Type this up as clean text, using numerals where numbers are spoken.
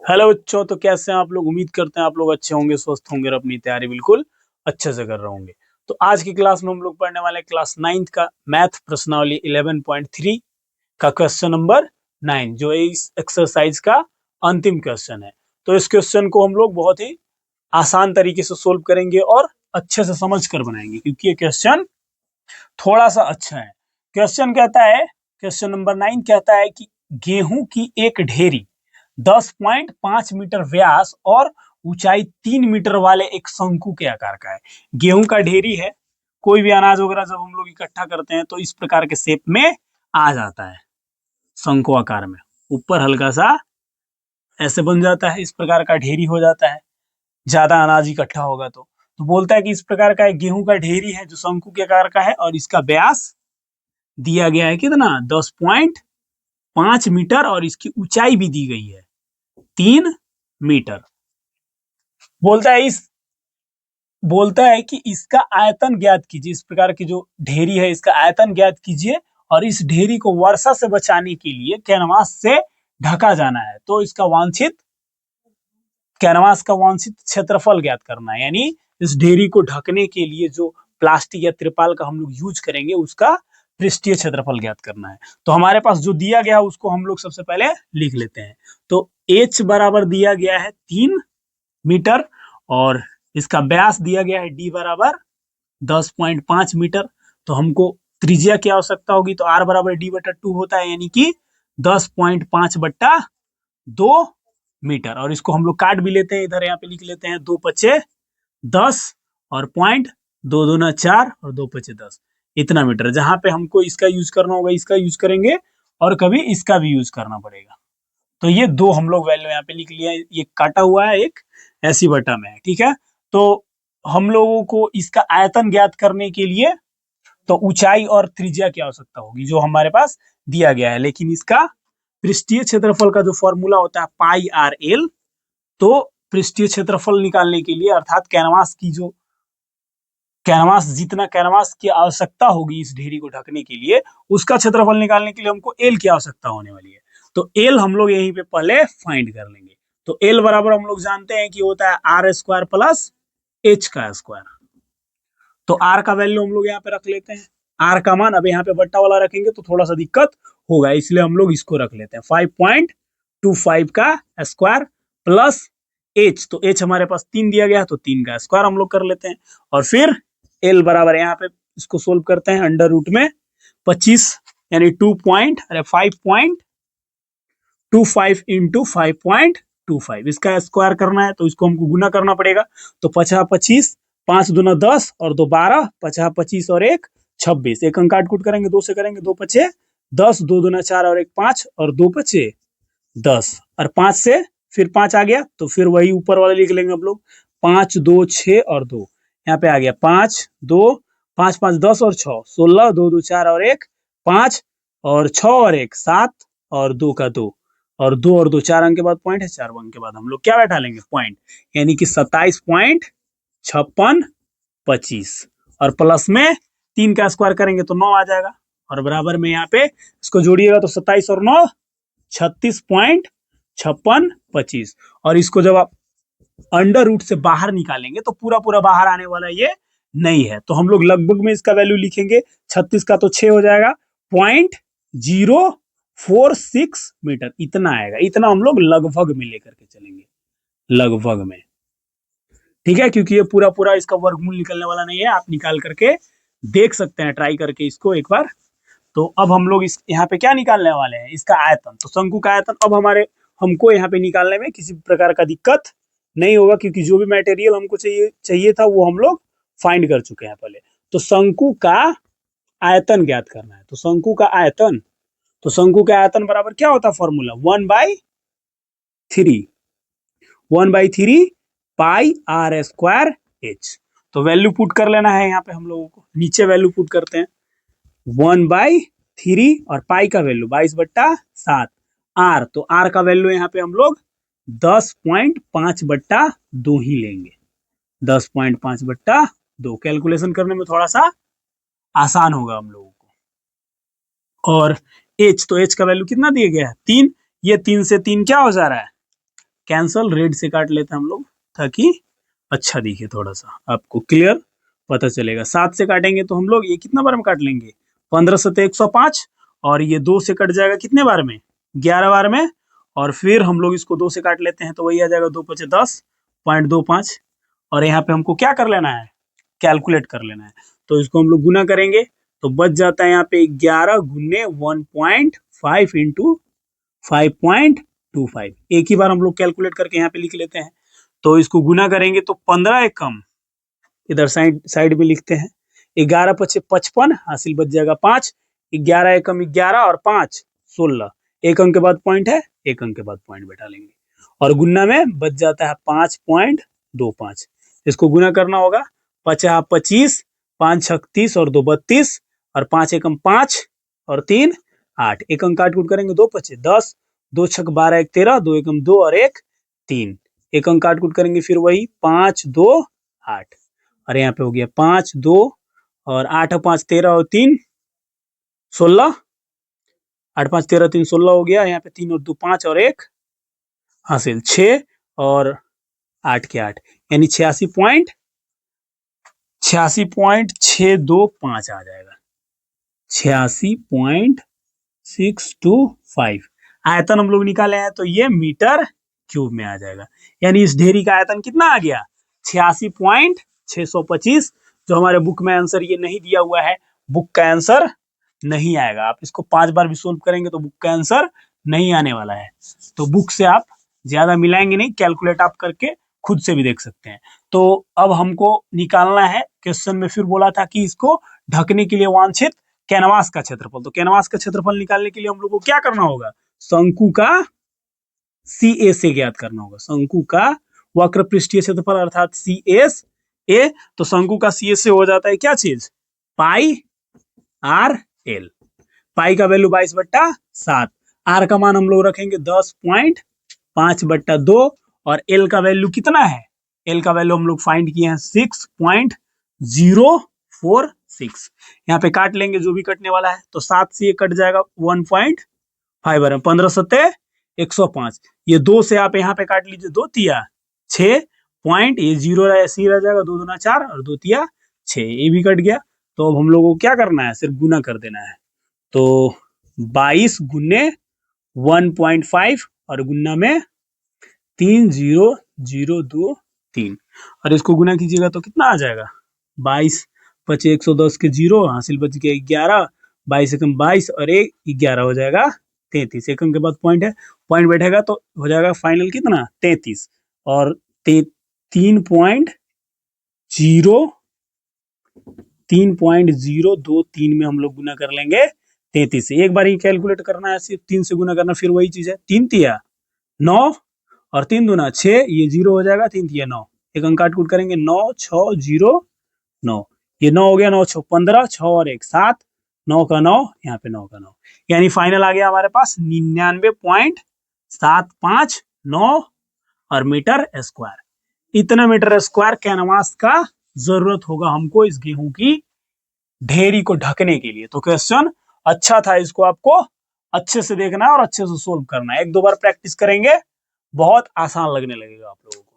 Hello बच्चों, तो कैसे हैं आप लोग। उम्मीद करते हैं आप लोग अच्छे होंगे, स्वस्थ होंगे और अपनी तैयारी बिल्कुल अच्छे से कर रहे होंगे। तो आज की क्लास में हम लोग पढ़ने वाले हैं क्लास 9th का मैथ प्रश्नावली 11.3 का क्वेश्चन नंबर 9, जो इस एक्सरसाइज का अंतिम क्वेश्चन है। तो इस क्वेश्चन को हम लोग बहुत ही आसान तरीके से सोल्व करेंगे और अच्छे से समझ कर बनाएंगे, क्योंकि ये क्वेश्चन थोड़ा सा अच्छा है। क्वेश्चन कहता है, क्वेश्चन नंबर 9 कहता है कि गेहूं की एक ढेरी 10.5 मीटर व्यास और ऊंचाई 3 मीटर वाले एक शंकु के आकार का है। गेहूं का ढेरी है। कोई भी अनाज वगैरह जब हम लोग इकट्ठा करते हैं तो इस प्रकार के शेप में आ जाता है, शंकु आकार में। ऊपर हल्का सा ऐसे बन जाता है, इस प्रकार का ढेरी हो जाता है ज्यादा अनाज इकट्ठा होगा तो बोलता है कि इस प्रकार का एक गेहूं का ढेरी है जो शंकु के आकार का है और इसका व्यास दिया गया है कितना, 10.5 मीटर, और इसकी ऊंचाई भी दी गई है 3 मीटर। बोलता है कि इसका आयतन ज्ञात कीजिए। इस प्रकार की जो ढेरी है इसका आयतन ज्ञात कीजिए और इस ढेरी को वर्षा से बचाने के लिए कैनवास से ढका जाना है। तो इसका वांछित कैनवास का वांछित क्षेत्रफल ज्ञात करना है, यानी इस ढेरी को ढकने के लिए जो प्लास्टिक या त्रिपाल का हम लोग यूज करेंगे उसका पृष्ठीय क्षेत्रफल ज्ञात करना है। तो हमारे पास जो दिया गया है उसको हम लोग सबसे पहले लिख लेते हैं। तो h बराबर दिया गया है 3 मीटर और इसका व्यास दिया गया है d बराबर 10.5 मीटर। तो हमको त्रिज्या की आवश्यकता होगी, तो r बराबर d बटा 2 होता है, यानी कि 10.5 बट्टा 2 मीटर। और इसको हम लोग काट भी लेते हैं, इधर यहाँ पे लिख लेते हैं 2 पचे 10 और पॉइंट 2 दूना 4 और 2 पचे 10, इतना मीटर। जहां पे हमको इसका यूज करना होगा इसका यूज करेंगे और कभी इसका भी यूज करना पड़ेगा। तो ये दो हम लोग वैल्यू यहाँ पे लिख लिया है, ये काटा हुआ है, एक ऐसी बटा में है, ठीक है। तो हम लोगों को इसका आयतन ज्ञात करने के लिए तो ऊंचाई और त्रिज्या की आवश्यकता होगी जो हमारे पास दिया गया है, लेकिन इसका पृष्ठीय क्षेत्रफल का जो फॉर्मूला होता है पाई आर एल, तो पृष्ठीय क्षेत्रफल निकालने के लिए अर्थात जितना कैनवास की आवश्यकता होगी इस ढेरी को ढकने के लिए, उसका क्षेत्रफल निकालने के लिए हमको एल की आवश्यकता होने वाली है। तो एल हम लोग यहीं पे पहले फाइंड कर लेंगे। तो एल बराबर हम लोग जानते हैं कि होता है आर स्क्वायर प्लस एच का स्क्वायर। तो आर का वैल्यू हम लोग यहाँ पे रख लेते हैं। आर का मान अब यहाँ पे बट्टा वाला रखेंगे तो थोड़ा सा दिक्कत होगा, इसलिए हम लोग इसको रख लेते हैं 5.25 का स्क्वायर प्लस एच। तो एच हमारे पास 3 दिया गया है तो 3 का स्क्वायर हम लोग कर लेते हैं। और फिर एल बराबर यहाँ पे इसको सोल्व करते हैं अंडर रूट में 25 यानी 5.25 इंटू 5.25, इसका स्क्वायर करना है तो इसको हमको गुना करना पड़ेगा। तो 50 5 दूना 10 और 2 12, 50 और 1 26, एक अंक काट कूट करेंगे 2 से करेंगे, 2 पचे 10, 2 दूना 4 और 1 5 और 2 पचे 10 और 5 से फिर 5 आ गया तो फिर वही ऊपर वाले लिख लेंगे हम लोग 5 2 6 और 2, यहाँ पे आ गया 5 2 5 5 10 और 6 16, 2 2 4 और 1 5 और 6 और 1 7 और 2 का 2 और 2 और 2 4 अंक के बाद पॉइंट है, 4 अंक के बाद हम लोग क्या बैठा लेंगे पॉइंट, यानी कि 27.5625 और प्लस में 3 का स्क्वायर करेंगे तो 9 आ जाएगा और बराबर में यहाँ पे इसको जोड़िएगा तो 27 और 9 36.5625। और इसको जब आप अंडर रूट से बाहर निकालेंगे तो पूरा पूरा बाहर आने वाला ये नहीं है, तो हम लोग लगभग में इसका वैल्यू लिखेंगे। 36 का तो 6 हो जाएगा, 0.046 मीटर इतना आएगा। इतना हम लोग लगभग में लेकर के चलेंगे, लगभग में, ठीक है, क्योंकि ये पूरा पूरा इसका वर्गमूल निकलने वाला नहीं है। आप निकाल करके देख सकते हैं, ट्राई करके इसको एक बार। तो अब हम लोग इस यहाँ पे क्या निकालने वाले हैं, इसका आयतन। तो शंकु का आयतन अब हमको यहाँ पे निकालने में किसी प्रकार का दिक्कत नहीं होगा, क्योंकि जो भी मटेरियल हमको चाहिए था वो हम लोग फाइंड कर चुके हैं पहले। तो शंकु का आयतन ज्ञात करना है। तो शंकु का आयतन बराबर क्या होता है formula, 1/3 pi r square h. तो वैल्यू पुट कर लेना है यहाँ पे हम लोगों को, नीचे वैल्यू पुट करते हैं 1/3 और पाई का वैल्यू 22/7, आर तो आर का वैल्यू यहाँ पे हम लोग 10.5/2 ही लेंगे, 10.5/2। कैलकुलेशन करने में थोड़ा सा आसान होगा हम लोगों को। और एच, तो एच का वैल्यू कितना दिया गया है 3, ये 3 से 3 क्या हो जा रहा है कैंसल, रेड से काट लेते हैं हम लोग ताकि अच्छा दिखे, थोड़ा सा आपको क्लियर पता चलेगा। 7 से काटेंगे तो हम लोग ये कितना बार में काट लेंगे, 15 से 105, और ये 2 से कट जाएगा कितने बार में, 11 बार में। और फिर हम लोग इसको 2 से काट लेते हैं तो वही आ जाएगा 2 5 10.25। और यहाँ पे हमको क्या कर लेना है, कैलकुलेट कर लेना है। तो इसको हम लोग गुना करेंगे तो बच जाता है यहाँ पे 11 गुने 1.5 इंटू 5.25। एक ही बार हम लोग कैलकुलेट करके यहाँ पे लिख लेते हैं। तो इसको गुना करेंगे तो 15 एकम, इधर साइड में लिखते हैं, 11 पचे 55, हासिल बच जाएगा 5, 11 एकम 11 और 5 16, एक अंक के बाद पॉइंट है, एक अंक के बाद पॉइंट बैठा लेंगे, और गुना में बच जाता है 5.25। इसको गुना करना होगा, 50 25, 5 36 और 2 32, और 5 एकम 5 और 3 8, एक अंक काट कूट करेंगे, 2 पचे 10, 2 छक 12 1 13, 2 एकम 2 और 1 3, एक अंक काट कूट करेंगे, फिर वही 5 2 8, और यहाँ पे हो गया 5 2 और 8 5 13 और 3 16, 8 5 13 3 16 हो गया, यहाँ पे 3 और 2 5 और 1 हासिल 6 और 8 के 8, यानी 86.625 आ जाएगा, 86.625 आयतन हम लोग निकाले हैं, तो ये मीटर क्यूब में आ जाएगा। यानी इस ढेरी का आयतन कितना आ गया, 86.625। जो हमारे बुक में आंसर ये नहीं दिया हुआ है, बुक का आंसर नहीं आएगा। आप इसको 5 बार भी सोल्व करेंगे तो बुक का आंसर नहीं आने वाला है। तो बुक से आप ज्यादा मिलाएंगे नहीं, कैलकुलेट आप करके खुद से भी देख सकते हैं। तो अब हमको निकालना है, क्वेश्चन में फिर बोला था कि इसको ढकने के लिए वांछित कैनवास का क्षेत्रफल। तो कैनवास का क्षेत्रफल निकालने के लिए हम लोग को क्या करना होगा, शंकु का CA से ज्ञात करना होगा, शंकु का वक्र पृष्ठीय क्षेत्रफल अर्थात CSA। तो शंकु का CA से हो जाता है क्या चीज, पाई RL। पाई का वैल्यू 22/7, आर का मान हम लोग रखेंगे 10.5/2, और एल का वैल्यू कितना है, एल का वैल्यू हम लोग फाइंड किए हैं 6.046। यहाँ पे काट लेंगे जो भी कटने वाला है, तो 7 से ये कट जाएगा 1.5, 15 सत्ते 105, ये 2 से आप यहाँ पे काट लीजिए, 2 तिया 6 पॉइंट, ये 0 सी रह जाएगा, 2 दूना 4 और 2 तिया 6, ये भी कट गया। तो अब हम लोगों को क्या करना है, सिर्फ गुना कर देना है। तो 22 गुने 1.5 और गुना में 30023, और इसको गुना कीजिएगा तो कितना आ जाएगा, 22 पचे 110 के 0, हासिल बच गया 11, 22 एकम 22 और 1 11 हो जाएगा 33, एकम के बाद पॉइंट है, पॉइंट बैठेगा तो हो जाएगा फाइनल कितना 33, और 3.023 में हम लोग गुना कर लेंगे 33 से। एक बार ही कैलकुलेट करना है, सिर्फ 3 से गुना करना, फिर वही चीज है, 3 तिया 9 और 3 दूना 6, ये 0 हो जाएगा, 3 तिया 9, एक अंक काट कूट करेंगे, 9 6 0 9, ये 9 हो गया, 9 6 15, 6 और 1 7, 9 का 9, यहाँ पे 9 का 9, यानी फाइनल आ गया हमारे पास 99.759 और मीटर स्क्वायर। इतना मीटर स्क्वायर कैनवास का जरूरत होगा हमको इस गेहूं की ढेरी को ढकने के लिए। तो क्वेश्चन अच्छा था, इसको आपको अच्छे से देखना है और अच्छे से सोल्व करना है। 1-2 बार प्रैक्टिस करेंगे, बहुत आसान लगने लगेगा आप लोगों को।